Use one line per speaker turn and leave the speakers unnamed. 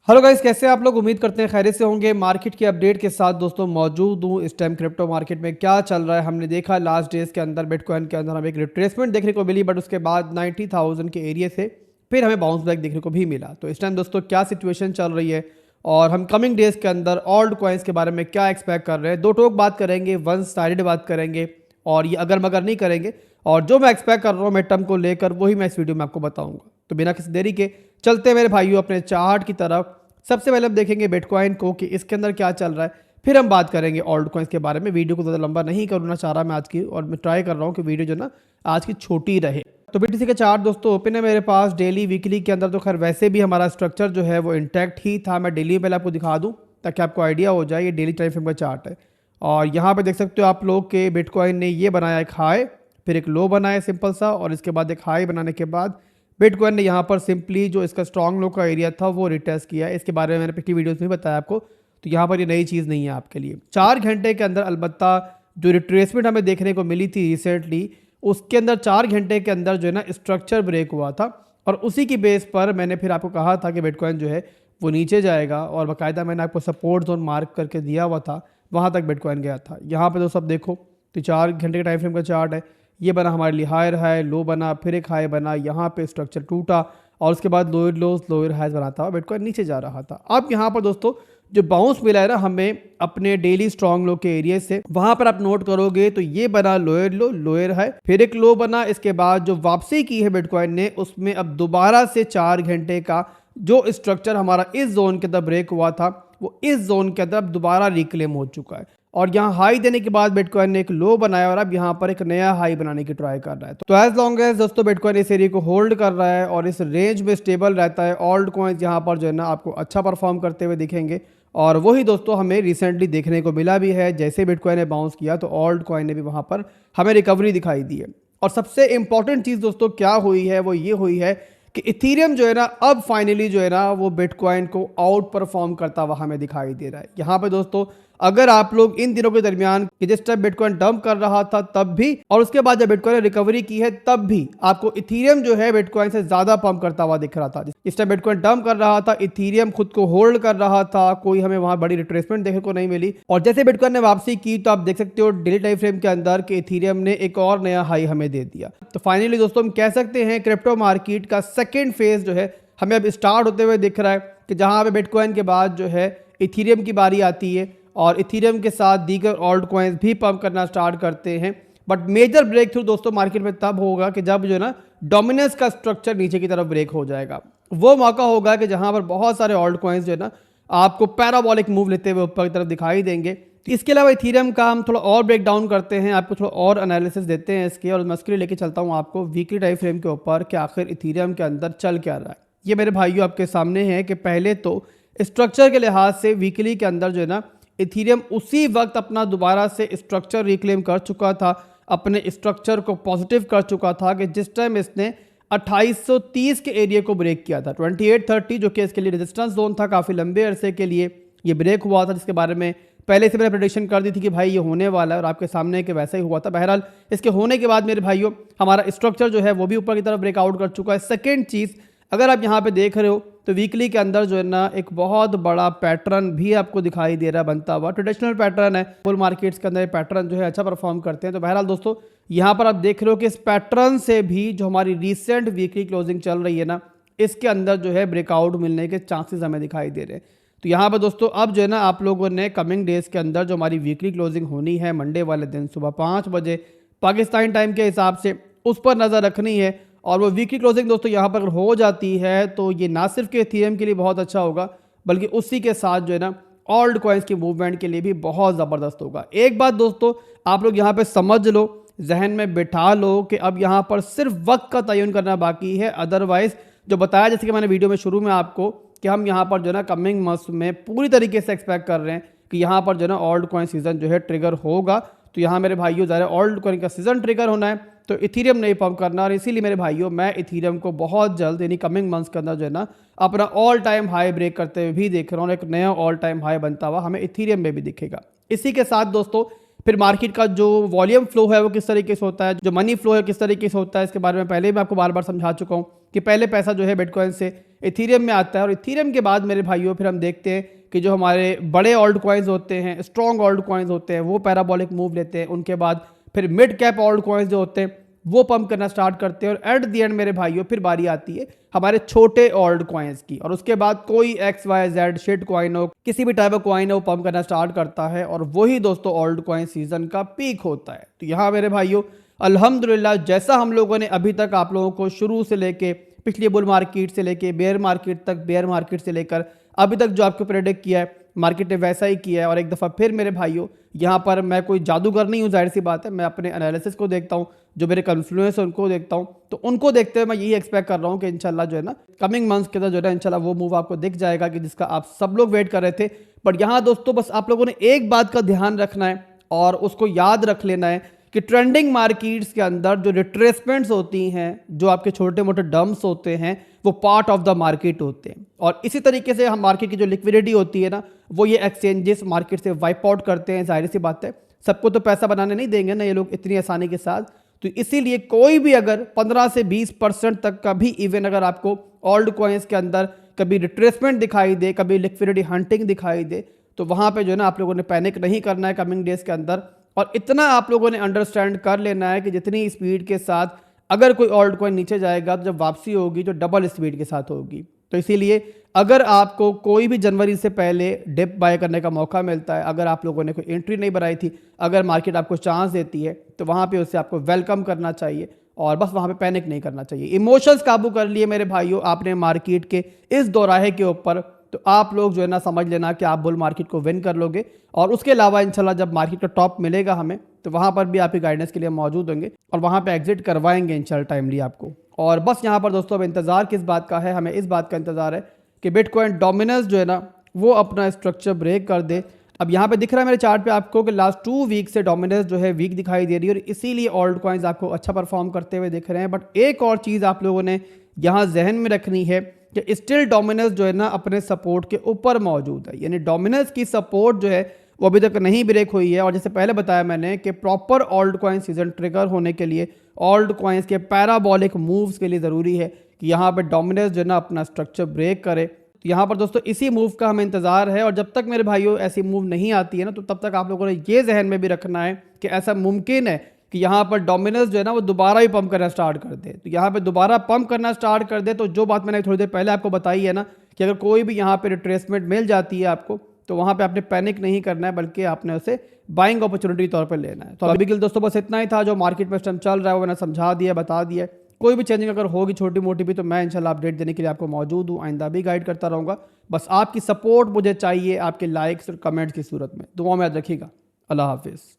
Hello guys, कैसे हैं आप लोग। उम्मीद करते हैं खैरियत से होंगे। मार्केट की अपडेट के साथ दोस्तों मौजूद हूं। इस टाइम क्रिप्टो मार्केट में क्या चल रहा है हमने देखा लास्ट डेज के अंदर बिटकॉइन के अंदर हमें एक रिट्रेसमेंट देखने को मिली, बट उसके बाद 90,000 के एरिया से फिर हमें बाउंस बैक देखने को भी मिला। तो इस टाइम दोस्तों क्या सिचुएशन चल रही है और हम कमिंग डेज के अंदर ऑल्ट कॉइन्स के बारे में क्या एक्सपेक्ट कर रहे हैं, दो टोक बात करेंगे, वन साइडेड बात करेंगे और ये अगर मगर नहीं करेंगे। और जो मैं एक्सपेक्ट कर रहा हूँ मिड टर्म को लेकर वही मैं इस वीडियो में आपको बताऊंगा। तो बिना किसी देरी के चलते मेरे भाइयों अपने चार्ट की तरफ। सबसे पहले हम देखेंगे बिटकॉइन को कि इसके अंदर क्या चल रहा है, फिर हम बात करेंगे ऑल्ट कॉइन्स के बारे में। वीडियो को ज़्यादा लंबा नहीं करना चाह रहा मैं आज की, और मैं ट्राई कर रहा हूँ कि वीडियो जो ना आज की छोटी रहे। तो बीटीसी का चार्ट दोस्तों ओपन है मेरे पास डेली वीकली के अंदर। तो खैर वैसे भी हमारा स्ट्रक्चर जो है वो इंटैक्ट ही था। मैं डेली पहले आपको दिखा दूँ ताकि आपको आइडिया हो जाए। ये डेली टाइम फ्रेम का चार्ट है और यहाँ पे देख सकते हो आप लोग के बिटकॉइन ने ये बनाया एक हाई, फिर एक लो बनाया सिंपल सा, और इसके बाद एक हाई बनाने के बाद बिटकॉइन ने यहाँ पर सिंपली जो इसका स्ट्रॉन्ग लो का एरिया था वो रिटेस्ट किया। इसके बारे में मैंने पिछली वीडियोस में बताया आपको, तो यहाँ पर ये नई चीज़ नहीं है आपके लिए। 4 घंटे के अंदर अलबत्ता जो रिट्रेसमेंट हमें देखने को मिली थी रिसेंटली, उसके अंदर 4 घंटे के अंदर जो है ना स्ट्रक्चर ब्रेक हुआ था और उसी की बेस पर मैंने फिर आपको कहा था कि बिटकॉइन जो है वो नीचे जाएगा, और बाकायदा मैंने आपको सपोर्ट जोन मार्क करके दिया हुआ था, वहाँ तक बिटकॉइन गया था। यहाँ पर तो सब देखो, तो 4 घंटे के टाइम फ्रेम का चार्ट है। ये बना हमारे लिए हायर हाई, लो बना, फिर एक हाई बना, यहाँ पे स्ट्रक्चर टूटा और उसके बाद लोअर लोज लोअर हाइज बनाता हुआ बिटकॉइन नीचे जा रहा था। अब यहाँ पर दोस्तों जो बाउंस मिला है ना हमें अपने डेली स्ट्रॉन्ग लो के एरिया से, वहां पर आप नोट करोगे तो ये बना लोअर लो लोअर हाई, फिर एक लो बना। इसके बाद जो वापसी की है बिटकॉइन ने, उसमें अब दोबारा से 4 घंटे का जो स्ट्रक्चर हमारा इस जोन के अंदर ब्रेक हुआ था वो इस जोन के अंदर दोबारा रिक्लेम हो चुका है। और यहाँ हाई देने के बाद बिटकॉइन ने एक लो बनाया और अब यहाँ पर एक नया हाई बनाने की ट्राई कर रहा है। तो एज लॉन्ग एज दोस्तों बिटकॉइन इस एरिया को होल्ड कर रहा है और इस रेंज में स्टेबल रहता है, ऑल्ट कॉइन्स यहाँ पर जो है ना आपको अच्छा परफॉर्म करते हुए दिखेंगे। और वही दोस्तों हमें रिसेंटली देखने को मिला भी है। जैसे बिटकॉइन ने बाउंस किया तो ऑल्ट कॉइन ने भी वहाँ पर हमें रिकवरी दिखाई दी है। और सबसे इंपॉर्टेंट चीज़ दोस्तों क्या हुई है वो ये हुई है कि इथीरियम जो है ना अब फाइनली जो है ना वो बिटकॉइन को आउट परफॉर्म करता हुआ हमें दिखाई दे रहा है। यहाँ पे दोस्तों अगर आप लोग इन दिनों के दरमियान कि जिस टाइम बिटकॉइन डंप कर रहा था तब भी, और उसके बाद जब बिटकॉइन ने रिकवरी की है तब भी आपको इथीरियम जो है बिटकॉइन से ज्यादा पंप करता हुआ दिख रहा था। इस टाइम बिटकॉइन डंप कर रहा था, इथीरियम खुद को होल्ड कर रहा था, कोई हमें वहां बड़ी रिट्रेसमेंट देखने को नहीं मिली। और जैसे बिटकॉइन ने वापसी की तो आप देख सकते हो डेली टाइम फ्रेम के अंदर कि इथीरियम ने एक और नया हाई हमें दे दिया। तो फाइनली दोस्तों हम कह सकते हैं क्रिप्टो मार्केट का सेकेंड फेज जो है हमें अब स्टार्ट होते हुए दिख रहा है कि जहां पे बिटकॉइन के बाद जो है इथीरियम की बारी आती है और इथीरियम के साथ दीगर ऑल्ट कॉइन्स भी पंप करना स्टार्ट करते हैं। बट मेजर ब्रेक थ्रू दोस्तों मार्केट में तब होगा कि जब जो है ना डोमिनेंस का स्ट्रक्चर नीचे की तरफ ब्रेक हो जाएगा। वो मौका होगा कि जहां पर बहुत सारे ऑल्ट कॉइन्स जो है ना आपको पैराबॉलिक मूव लेते हुए ऊपर की तरफ दिखाई देंगे। इसके अलावा इथीरियम का हम थोड़ा और ब्रेक डाउन करते हैं, आपको थोड़ा और एनालिसिस देते हैं इसके, और मैं उसके लिए लेके चलता हूँ आपको वीकली टाइम फ्रेम के ऊपर कि आखिर इथीरियम के अंदर चल क्या रहा है। ये मेरे भाइयों आपके सामने है कि पहले तो स्ट्रक्चर के लिहाज से वीकली के अंदर जो है ना इथीरियम उसी वक्त अपना दोबारा से स्ट्रक्चर रिक्लेम कर चुका था, अपने स्ट्रक्चर को पॉजिटिव कर चुका था कि जिस टाइम इसने 2830 के एरिया को ब्रेक किया था। 2830 जो कि इसके लिए रेजिस्टेंस जोन था काफ़ी लंबे अरसे के लिए, ये ब्रेक हुआ था, जिसके बारे में पहले से मैंने प्रेडिक्शन कर दी थी कि भाई ये होने वाला है और आपके सामने के वैसा ही हुआ था। बहरहाल इसके होने के बाद मेरे भाइयों हमारा स्ट्रक्चर जो है वो भी ऊपर की तरफ ब्रेकआउट कर चुका है। सेकेंड चीज़ अगर आप यहाँ पे देख रहे हो तो वीकली के अंदर जो है ना एक बहुत बड़ा पैटर्न भी आपको दिखाई दे रहा है बनता हुआ। ट्रेडिशनल पैटर्न है, बुल मार्केट्स के अंदर ये पैटर्न जो है अच्छा परफॉर्म करते हैं। तो बहरहाल दोस्तों यहाँ पर आप देख रहे हो कि इस पैटर्न से भी जो हमारी रिसेंट वीकली क्लोजिंग चल रही है ना, इसके अंदर जो है ब्रेकआउट मिलने के चांसेस हमें दिखाई दे रहे हैं। तो यहाँ पर दोस्तों अब जो है ना आप लोगों ने कमिंग डेज के अंदर जो हमारी वीकली क्लोजिंग होनी है मंडे वाले दिन सुबह 5 बजे पाकिस्तान टाइम के हिसाब से, उस पर नज़र रखनी है। और वो वीकली क्लोजिंग दोस्तों यहाँ पर हो जाती है तो ये ना सिर्फ के इथीरियम के लिए बहुत अच्छा होगा बल्कि उसी के साथ जो है ना ऑल्ट कॉइन्स की मूवमेंट के लिए भी बहुत ज़बरदस्त होगा। एक बात दोस्तों आप लोग यहाँ पे समझ लो, जहन में बिठा लो कि अब यहाँ पर सिर्फ वक्त का तयन करना बाकी है। अदरवाइज जो बताया जैसे कि मैंने वीडियो में शुरू में आपको कि हम यहाँ पर जो है ना कमिंग मंथ्स में पूरी तरीके से एक्सपेक्ट कर रहे हैं कि यहाँ पर जो है ना ऑल्ट कॉइन सीजन जो है ट्रिगर होगा। तो यहाँ मेरे भाइयों ज़रा ऑल्ट कॉइन का सीजन ट्रिगर होना है तो इथीरियम नहीं पंप करना, और इसीलिए मेरे भाइयों मैं इथीरियम को बहुत जल्द यानी कमिंग मंथ्स के अंदर जो है ना अपना ऑल टाइम हाई ब्रेक करते हुए भी देख रहा हूँ। एक नया ऑल टाइम हाई बनता हुआ हमें इथीरियम में भी दिखेगा। इसी के साथ दोस्तों फिर मार्केट का जो वॉल्यूम फ्लो है वो किस तरीके से होता है, जो मनी फ्लो है किस तरीके से होता है, इसके बारे में पहले भी आपको बार बार समझा चुका हूँ कि पहले पैसा जो है बिटकॉइन से इथीरियम में आता है। और इथीरियम के बाद मेरे भाइयों फिर हम देखते हैं कि जो हमारे बड़े ऑल्ट कॉइन्स होते हैं, स्ट्रॉन्ग ऑल्ट कॉइन्स होते हैं, वो पैराबोलिक मूव लेते हैं। उनके बाद फिर मिड कैप ऑल्ट कॉइन्स जो होते हैं वो पंप करना स्टार्ट करते हैं। और एट द एंड मेरे भाइयों फिर बारी आती है हमारे छोटे ऑल्ट कॉइन्स की, और उसके बाद कोई XYZ शिट कॉइन हो, किसी भी टाइप ऑफ कॉइन हो, पंप करना स्टार्ट करता है। और वही दोस्तों ऑल्ट कॉइन सीजन का पीक होता है। तो यहाँ मेरे भाइयों अल्हम्दुलिल्लाह जैसा हम लोगों ने अभी तक आप लोगों को शुरू से लेके पिछली बुल मार्केट से लेके बेयर मार्केट तक, बेयर मार्केट से लेकर अभी तक जो आपको प्रेडिक्ट किया है, मार्केट ने वैसा ही किया है। और एक दफ़ा फिर मेरे भाइयों यहाँ पर मैं कोई जादूगर नहीं हूँ, जाहिर सी बात है, मैं अपने एनालिसिस को देखता हूँ, जो मेरे कन्फ्लुएंस है उनको देखता हूँ। तो उनको देखते हुए मैं यही एक्सपेक्ट कर रहा हूँ कि इंशाल्लाह जो है ना कमिंग मंथ्स के अंदर जो है ना इंशाल्लाह वो मूव आपको दिख जाएगा कि जिसका आप सब लोग वेट कर रहे थे। बट यहाँ दोस्तों बस आप लोगों ने एक बात का ध्यान रखना है और उसको याद रख लेना है कि ट्रेंडिंग मार्केट्स के अंदर जो रिट्रेसमेंट्स होती हैं, जो आपके छोटे मोटे डम्प्स होते हैं, वो पार्ट ऑफ द मार्केट होते हैं। और इसी तरीके से हम मार्केट की जो लिक्विडिटी होती है ना, वो ये एक्सचेंजेस मार्केट से वाइप आउट करते हैं। जाहिर सी बात है, सबको तो पैसा बनाने नहीं देंगे ना ये लोग इतनी आसानी के साथ। तो इसीलिए कोई भी अगर 15 से 20% तक का भी इवन अगर आपको ऑल्ट कॉइन्स के अंदर कभी रिट्रेसमेंट दिखाई दे, कभी लिक्विडिटी हंटिंग दिखाई दे, तो वहाँ पे जो है ना आप लोगों ने पैनिक नहीं करना है कमिंग डेज के अंदर। और इतना आप लोगों ने अंडरस्टैंड कर लेना है कि जितनी स्पीड के साथ अगर कोई ऑल्ट कॉइन नीचे जाएगा तो जब वापसी होगी जो डबल स्पीड के साथ होगी। तो इसीलिए अगर आपको कोई भी जनवरी से पहले डिप बाय करने का मौका मिलता है, अगर आप लोगों ने कोई एंट्री नहीं बनाई थी, अगर मार्केट आपको चांस देती है, तो वहाँ पे उसे आपको वेलकम करना चाहिए और बस वहाँ पे पैनिक नहीं करना चाहिए। इमोशंस काबू कर लिए मेरे भाइयों आपने मार्केट के इस दोराहे के ऊपर, तो आप लोग जो है ना समझ लेना कि आप बुल मार्केट को विन कर लोगे। और उसके अलावा इंशाल्लाह जब मार्केट का टॉप मिलेगा हमें, तो वहाँ पर भी आपकी गाइडेंस के लिए मौजूद होंगे और वहाँ पे एग्जिट करवाएंगे इंशाल्लाह टाइमली आपको। और बस यहाँ पर दोस्तों अब इंतज़ार किस बात का है, हमें इस बात का इंतज़ार है कि बिटकॉइन डोमिनेंस जो है ना वो अपना स्ट्रक्चर ब्रेक कर दे। अब यहाँ पे दिख रहा है मेरे चार्ट पे आपको कि लास्ट 2 वीक से डोमिनेंस जो है वीक दिखाई दे रही है और इसीलिए ऑल्ट कॉइन्स आपको अच्छा परफॉर्म करते हुए दिख रहे हैं। बट एक और चीज़ आप लोगों ने यहाँ जहन में रखनी है कि स्टिल डोमिनेंस जो है ना अपने सपोर्ट के ऊपर मौजूद है, यानी डोमिनेंस की सपोर्ट जो है वो अभी तक नहीं ब्रेक हुई है। और जैसे पहले बताया मैंने कि proper alt coin season trigger होने के लिए ऑल्ट कॉइन्स के पैराबोलिक मूव्स के लिए ज़रूरी है कि यहाँ पर डोमिनेंस जो है ना अपना स्ट्रक्चर ब्रेक करे। तो यहाँ पर दोस्तों इसी मूव का हमें इंतज़ार है और जब तक मेरे भाइयों ऐसी मूव नहीं आती है ना, तो तब तक आप लोगों ने ये जहन में भी रखना है कि ऐसा मुमकिन है कि यहाँ पर डोमिनेंस जो है ना वो दोबारा ही पंप करना स्टार्ट कर दे। तो यहाँ पे दोबारा पंप करना स्टार्ट कर दे तो जो बात मैंने थोड़ी देर पहले आपको बताई है ना कि अगर कोई भी यहाँ पे रिट्रेसमेंट मिल जाती है आपको, तो वहाँ पे आपने पैनिक नहीं करना है, बल्कि आपने उसे बाइंग अपॉर्चुनिटी के तौर पे लेना है। तो अभी के लिए दोस्तों बस इतना ही था जो मार्केट में इस टाइम चल रहा है वो मैंने समझा दिया, बता दिया। कोई भी चेंजिंग अगर होगी छोटी मोटी भी, तो मैं इंशाल्लाह अपडेट देने के लिए आपको मौजूद हूँ, आइंदा भी गाइड करता रहूँगा। बस आपकी सपोर्ट मुझे चाहिए, आपके लाइक्स और कमेंट्स की सूरत में। दुआ में याद रखिएगा। अल्लाह हाफिज़।